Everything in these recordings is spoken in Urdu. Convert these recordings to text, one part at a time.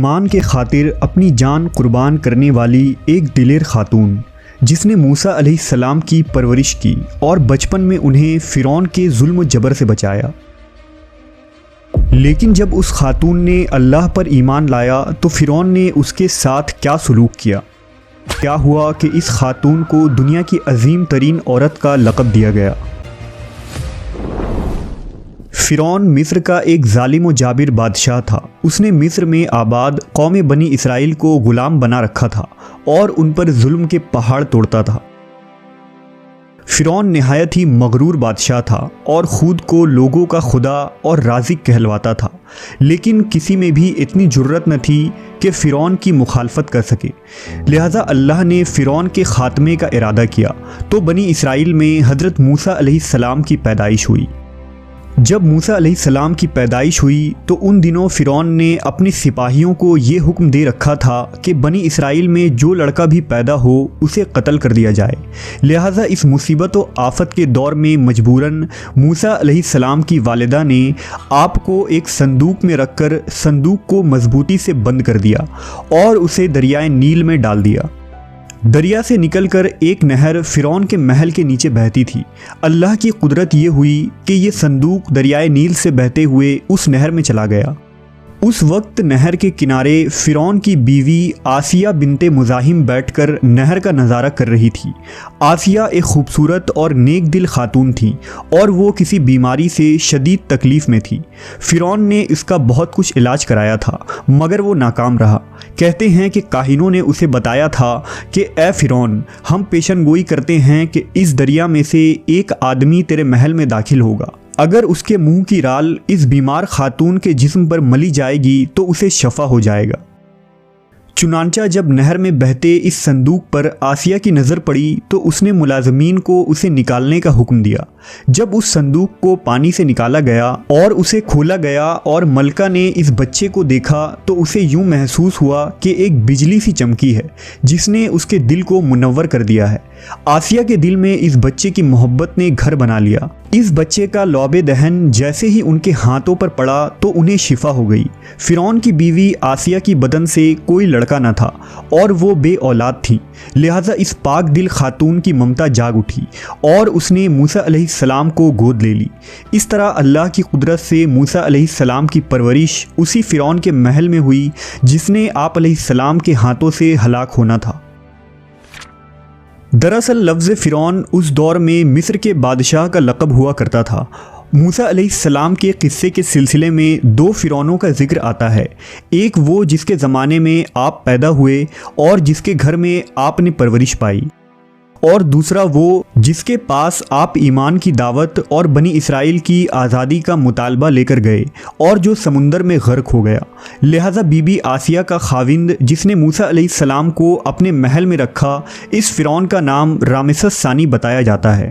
ایمان کے خاطر اپنی جان قربان کرنے والی ایک دلیر خاتون جس نے موسیٰ علیہ السلام کی پرورش کی اور بچپن میں انہیں فرعون کے ظلم و جبر سے بچایا۔ لیکن جب اس خاتون نے اللہ پر ایمان لایا تو فرعون نے اس کے ساتھ کیا سلوک کیا؟ کیا ہوا کہ اس خاتون کو دنیا کی عظیم ترین عورت کا لقب دیا گیا؟ فرعون مصر کا ایک ظالم و جابر بادشاہ تھا۔ اس نے مصر میں آباد قوم بنی اسرائیل کو غلام بنا رکھا تھا اور ان پر ظلم کے پہاڑ توڑتا تھا۔ فرعون نہایت ہی مغرور بادشاہ تھا اور خود کو لوگوں کا خدا اور رازق کہلواتا تھا، لیکن کسی میں بھی اتنی جرت نہ تھی کہ فرعون کی مخالفت کر سکے۔ لہٰذا اللہ نے فرعون کے خاتمے کا ارادہ کیا تو بنی اسرائیل میں حضرت موسیٰ علیہ السلام کی پیدائش ہوئی۔ جب موسیٰ علیہ السلام کی پیدائش ہوئی تو ان دنوں فرعون نے اپنے سپاہیوں کو یہ حکم دے رکھا تھا کہ بنی اسرائیل میں جو لڑکا بھی پیدا ہو اسے قتل کر دیا جائے۔ لہٰذا اس مصیبت و آفت کے دور میں مجبوراً موسیٰ علیہ السلام کی والدہ نے آپ کو ایک صندوق میں رکھ کر صندوق کو مضبوطی سے بند کر دیا اور اسے دریائے نیل میں ڈال دیا۔ دریا سے نکل کر ایک نہر فرعون کے محل کے نیچے بہتی تھی۔ اللہ کی قدرت یہ ہوئی کہ یہ صندوق دریائے نیل سے بہتے ہوئے اس نہر میں چلا گیا۔ اس وقت نہر کے کنارے فرعون کی بیوی آسیہ بنت مزاحم بیٹھ کر نہر کا نظارہ کر رہی تھی۔ آسیہ ایک خوبصورت اور نیک دل خاتون تھی اور وہ کسی بیماری سے شدید تکلیف میں تھی۔ فرعون نے اس کا بہت کچھ علاج کرایا تھا مگر وہ ناکام رہا۔ کہتے ہیں کہ کاہنوں نے اسے بتایا تھا کہ اے فرعون، ہم پیشن گوئی کرتے ہیں کہ اس دریا میں سے ایک آدمی تیرے محل میں داخل ہوگا۔ اگر اس کے منہ کی رال اس بیمار خاتون کے جسم پر ملی جائے گی تو اسے شفا ہو جائے گا۔ چنانچہ جب نہر میں بہتے اس صندوق پر آسیہ کی نظر پڑی تو اس نے ملازمین کو اسے نکالنے کا حکم دیا۔ جب اس صندوق کو پانی سے نکالا گیا اور اسے کھولا گیا اور ملکہ نے اس بچے کو دیکھا تو اسے یوں محسوس ہوا کہ ایک بجلی سی چمکی ہے جس نے اس کے دل کو منور کر دیا ہے۔ آسیہ کے دل میں اس بچے کی محبت نے گھر بنا لیا۔ اس بچے کا لعب دہن جیسے ہی ان کے ہاتھوں پر پڑا تو انہیں شفا ہو گئی۔ فرعون کی بیوی آسیہ کی بدن سے کوئی لڑکا نہ تھا اور وہ بے اولاد تھی، لہٰذا اس پاک دل خاتون کی ممتا جاگ اٹھی اور اس نے موسیٰ علیہ السلام کو گود لے لی۔ اس طرح اللہ کی قدرت سے موسیٰ علیہ السلام کی پرورش اسی فرعون کے محل میں ہوئی جس نے آپ علیہ السلام کے ہاتھوں سے ہلاک ہونا تھا۔ دراصل لفظ فرعون اس دور میں مصر کے بادشاہ کا لقب ہوا کرتا تھا۔ موسیٰ علیہ السلام کے قصے کے سلسلے میں دو فرعونوں کا ذکر آتا ہے، ایک وہ جس کے زمانے میں آپ پیدا ہوئے اور جس کے گھر میں آپ نے پرورش پائی، اور دوسرا وہ جس کے پاس آپ ایمان کی دعوت اور بنی اسرائیل کی آزادی کا مطالبہ لے کر گئے اور جو سمندر میں غرق ہو گیا۔ لہٰذا بی بی آسیہ کا خاوند جس نے موسیٰ علیہ السلام کو اپنے محل میں رکھا، اس فرعون کا نام رامسس ثانی بتایا جاتا ہے۔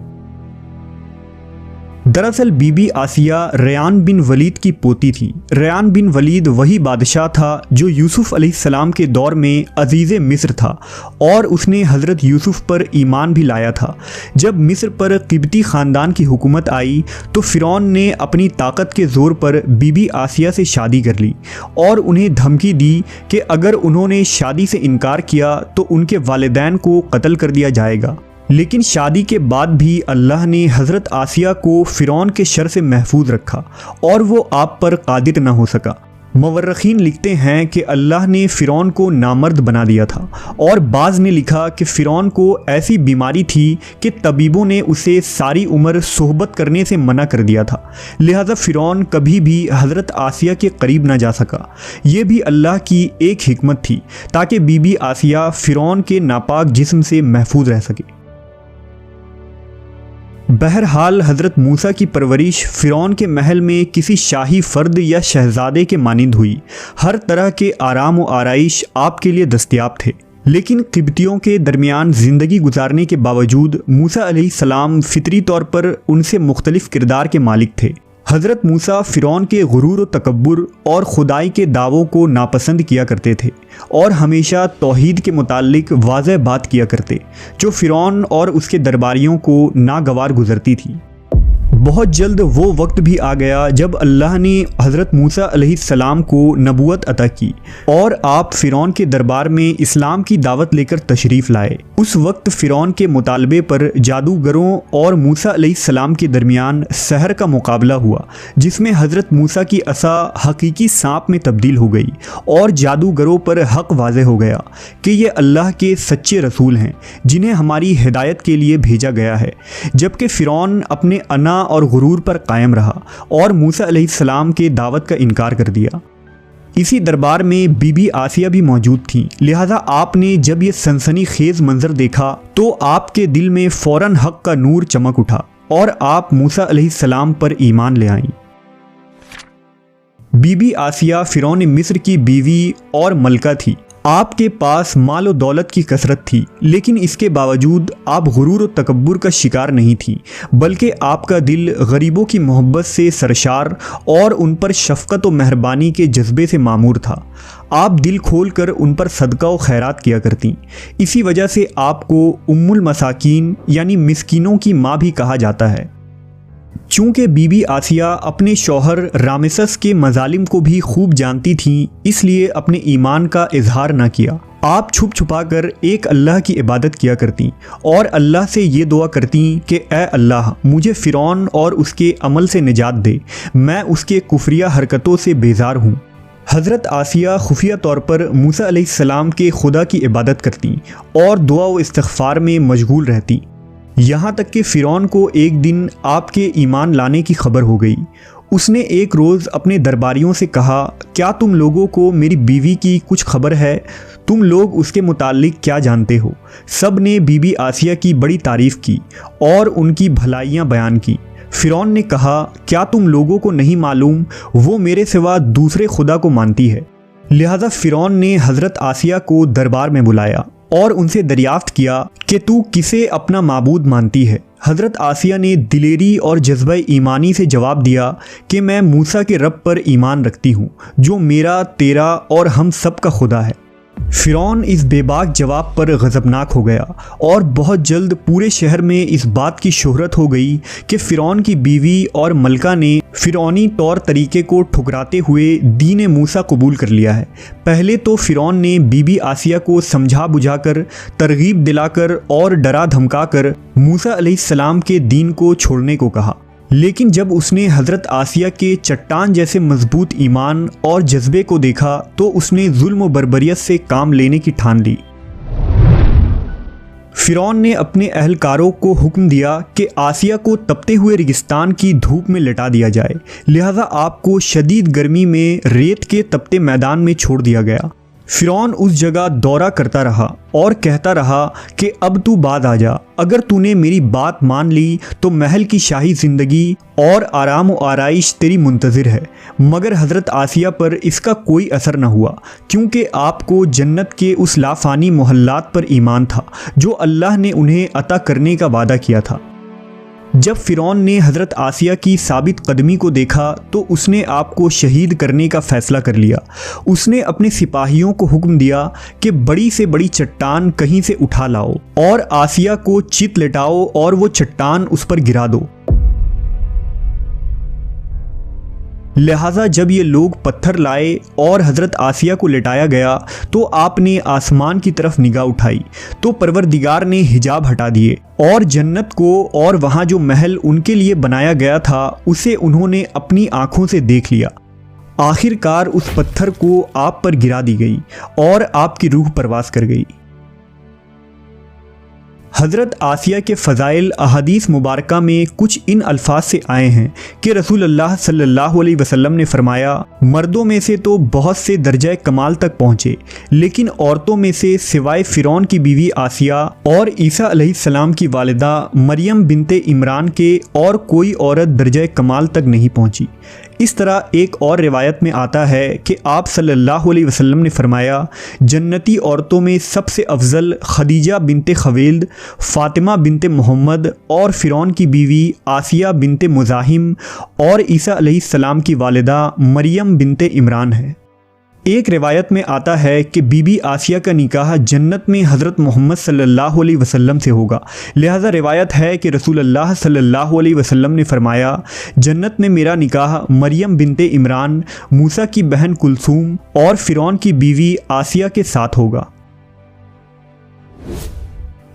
دراصل بی بی آسیہ ریان بن ولید کی پوتی تھی۔ ریان بن ولید وہی بادشاہ تھا جو یوسف علیہ السلام کے دور میں عزیز مصر تھا اور اس نے حضرت یوسف پر ایمان بھی لایا تھا۔ جب مصر پر قبطی خاندان کی حکومت آئی تو فرعون نے اپنی طاقت کے زور پر بی بی آسیہ سے شادی کر لی اور انہیں دھمکی دی کہ اگر انہوں نے شادی سے انکار کیا تو ان کے والدین کو قتل کر دیا جائے گا۔ لیکن شادی کے بعد بھی اللہ نے حضرت آسیہ کو فرعون کے شر سے محفوظ رکھا اور وہ آپ پر قادر نہ ہو سکا۔ مورخین لکھتے ہیں کہ اللہ نے فرعون کو نامرد بنا دیا تھا، اور بعض نے لکھا کہ فرعون کو ایسی بیماری تھی کہ طبیبوں نے اسے ساری عمر صحبت کرنے سے منع کر دیا تھا، لہٰذا فرعون کبھی بھی حضرت آسیہ کے قریب نہ جا سکا۔ یہ بھی اللہ کی ایک حکمت تھی تاکہ بی بی آسیہ فرعون کے ناپاک جسم سے محفوظ رہ سکے۔ بہرحال حضرت موسیٰ کی پرورش فرعون کے محل میں کسی شاہی فرد یا شہزادے کے مانند ہوئی۔ ہر طرح کے آرام و آرائش آپ کے لیے دستیاب تھے، لیکن قبطیوں کے درمیان زندگی گزارنے کے باوجود موسیٰ علیہ السلام فطری طور پر ان سے مختلف کردار کے مالک تھے۔ حضرت موسیٰ فرعون کے غرور و تکبر اور خدائی کے دعووں کو ناپسند کیا کرتے تھے اور ہمیشہ توحید کے متعلق واضح بات کیا کرتے، جو فرعون اور اس کے درباریوں کو ناگوار گزرتی تھی۔ بہت جلد وہ وقت بھی آ گیا جب اللہ نے حضرت موسیٰ علیہ السلام کو نبوت عطا کی اور آپ فرعون کے دربار میں اسلام کی دعوت لے کر تشریف لائے۔ اس وقت فرعون کے مطالبے پر جادوگروں اور موسیٰ علیہ السلام کے درمیان سحر کا مقابلہ ہوا، جس میں حضرت موسیٰ کی عصا حقیقی سانپ میں تبدیل ہو گئی اور جادوگروں پر حق واضح ہو گیا کہ یہ اللہ کے سچے رسول ہیں جنہیں ہماری ہدایت کے لیے بھیجا گیا ہے، جبکہ فرعون اپنے انا اور غرور پر قائم رہا اور موسیٰ علیہ السلام کے دعوت کا انکار کر دیا۔ اسی دربار میں بی بی آسیہ بھی موجود تھیں، لہذا آپ نے جب یہ سنسنی خیز منظر دیکھا تو آپ کے دل میں فوراً حق کا نور چمک اٹھا اور آپ موسیٰ علیہ السلام پر ایمان لے آئیں۔ بی بی آسیہ فرعون مصر کی بیوی اور ملکہ تھی۔ آپ کے پاس مال و دولت کی کثرت تھی، لیکن اس کے باوجود آپ غرور و تکبر کا شکار نہیں تھی، بلکہ آپ کا دل غریبوں کی محبت سے سرشار اور ان پر شفقت و مہربانی کے جذبے سے معمور تھا۔ آپ دل کھول کر ان پر صدقہ و خیرات کیا کرتیں، اسی وجہ سے آپ کو ام المساکین یعنی مسکینوں کی ماں بھی کہا جاتا ہے۔ چونکہ بی بی آسیہ اپنے شوہر رامسس کے مظالم کو بھی خوب جانتی تھیں، اس لیے اپنے ایمان کا اظہار نہ کیا۔ آپ چھپ چھپا کر ایک اللہ کی عبادت کیا کرتیں اور اللہ سے یہ دعا کرتیں کہ اے اللہ، مجھے فرعون اور اس کے عمل سے نجات دے، میں اس کے کفریہ حرکتوں سے بیزار ہوں۔ حضرت آسیہ خفیہ طور پر موسیٰ علیہ السلام کے خدا کی عبادت کرتیں اور دعا و استغفار میں مشغول رہتیں، یہاں تک کہ فرعون کو ایک دن آپ کے ایمان لانے کی خبر ہو گئی۔ اس نے ایک روز اپنے درباریوں سے کہا، کیا تم لوگوں کو میری بیوی کی کچھ خبر ہے؟ تم لوگ اس کے متعلق کیا جانتے ہو؟ سب نے بی بی آسیہ کی بڑی تعریف کی اور ان کی بھلائیاں بیان کی۔ فرعون نے کہا، کیا تم لوگوں کو نہیں معلوم وہ میرے سوا دوسرے خدا کو مانتی ہے؟ لہذا فرعون نے حضرت آسیہ کو دربار میں بلایا اور ان سے دریافت کیا کہ تو کسے اپنا معبود مانتی ہے؟ حضرت آسیہ نے دلیری اور جذبہ ایمانی سے جواب دیا کہ میں موسیٰ کے رب پر ایمان رکھتی ہوں، جو میرا، تیرا اور ہم سب کا خدا ہے۔ فرعون اس بے باک جواب پر غضبناک ہو گیا اور بہت جلد پورے شہر میں اس بات کی شہرت ہو گئی کہ فرعون کی بیوی اور ملکہ نے فرعونی طور طریقے کو ٹھکراتے ہوئے دین موسیٰ قبول کر لیا ہے۔ پہلے تو فرعون نے بی بی آسیہ کو سمجھا بجھا کر، ترغیب دلا کر اور ڈرا دھمکا کر موسیٰ علیہ السلام کے دین کو چھوڑنے کو کہا، لیکن جب اس نے حضرت آسیہ کے چٹان جیسے مضبوط ایمان اور جذبے کو دیکھا تو اس نے ظلم و بربریت سے کام لینے کی ٹھان لی۔ فرعون نے اپنے اہلکاروں کو حکم دیا کہ آسیہ کو تپتے ہوئے ریگستان کی دھوپ میں لٹا دیا جائے، لہذا آپ کو شدید گرمی میں ریت کے تپتے میدان میں چھوڑ دیا گیا۔ فرعون اس جگہ دورہ کرتا رہا اور کہتا رہا کہ اب تو بعد آ جا، اگر تو نے میری بات مان لی تو محل کی شاہی زندگی اور آرام و آرائش تیری منتظر ہے۔ مگر حضرت آسیہ پر اس کا کوئی اثر نہ ہوا، کیونکہ آپ کو جنت کے اس لافانی محلات پر ایمان تھا جو اللہ نے انہیں عطا کرنے کا وعدہ کیا تھا۔ جب فرعون نے حضرت آسیہ کی ثابت قدمی کو دیکھا تو اس نے آپ کو شہید کرنے کا فیصلہ کر لیا۔ اس نے اپنے سپاہیوں کو حکم دیا کہ بڑی سے بڑی چٹان کہیں سے اٹھا لاؤ اور آسیہ کو چت لٹاؤ اور وہ چٹان اس پر گرا دو۔ لہٰذا جب یہ لوگ پتھر لائے اور حضرت آسیہ کو لٹایا گیا تو آپ نے آسمان کی طرف نگاہ اٹھائی تو پروردگار نے حجاب ہٹا دیے اور جنت کو اور وہاں جو محل ان کے لیے بنایا گیا تھا اسے انہوں نے اپنی آنکھوں سے دیکھ لیا۔ آخر کار اس پتھر کو آپ پر گرا دی گئی اور آپ کی روح پرواز کر گئی۔ حضرت آسیہ کے فضائل احادیث مبارکہ میں کچھ ان الفاظ سے آئے ہیں کہ رسول اللہ صلی اللہ علیہ وسلم نے فرمایا، مردوں میں سے تو بہت سے درجہ کمال تک پہنچے، لیکن عورتوں میں سے سوائے فرعون کی بیوی آسیہ اور عیسیٰ علیہ السلام کی والدہ مریم بنت عمران کے اور کوئی عورت درجہ کمال تک نہیں پہنچی۔ اس طرح ایک اور روایت میں آتا ہے کہ آپ صلی اللہ علیہ وسلم نے فرمایا، جنتی عورتوں میں سب سے افضل خدیجہ بنت خویلد، فاطمہ بنت محمد اور فرعون کی بیوی آسیہ بنت مزاحم اور عیسیٰ علیہ السلام کی والدہ مریم بنت عمران ہے۔ ایک روایت میں آتا ہے کہ بی بی آسیہ کا نکاح جنت میں حضرت محمد صلی اللہ علیہ وسلم سے ہوگا، لہذا روایت ہے کہ رسول اللہ صلی اللہ علیہ وسلم نے فرمایا جنت میں میرا نکاح مریم بنت عمران، موسیٰ کی بہن کلثوم اور فرعون کی بیوی آسیہ کے ساتھ ہوگا۔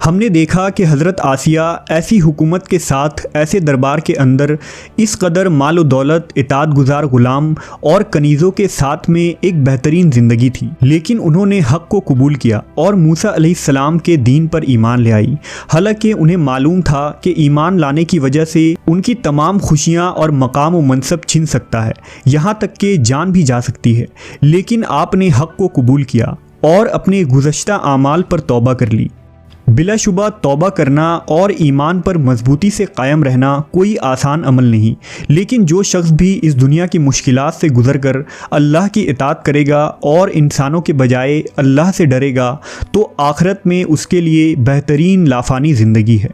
ہم نے دیکھا کہ حضرت آسیہ ایسی حکومت کے ساتھ، ایسے دربار کے اندر اس قدر مال و دولت، اطاعت گزار غلام اور کنیزوں کے ساتھ میں ایک بہترین زندگی تھی، لیکن انہوں نے حق کو قبول کیا اور موسیٰ علیہ السلام کے دین پر ایمان لے آئی، حالانکہ انہیں معلوم تھا کہ ایمان لانے کی وجہ سے ان کی تمام خوشیاں اور مقام و منصب چھن سکتا ہے، یہاں تک کہ جان بھی جا سکتی ہے، لیکن آپ نے حق کو قبول کیا اور اپنے گزشتہ اعمال پر توبہ کر لی۔ بلا شبہ توبہ کرنا اور ایمان پر مضبوطی سے قائم رہنا کوئی آسان عمل نہیں، لیکن جو شخص بھی اس دنیا کی مشکلات سے گزر کر اللہ کی اطاعت کرے گا اور انسانوں کے بجائے اللہ سے ڈرے گا تو آخرت میں اس کے لیے بہترین لافانی زندگی ہے۔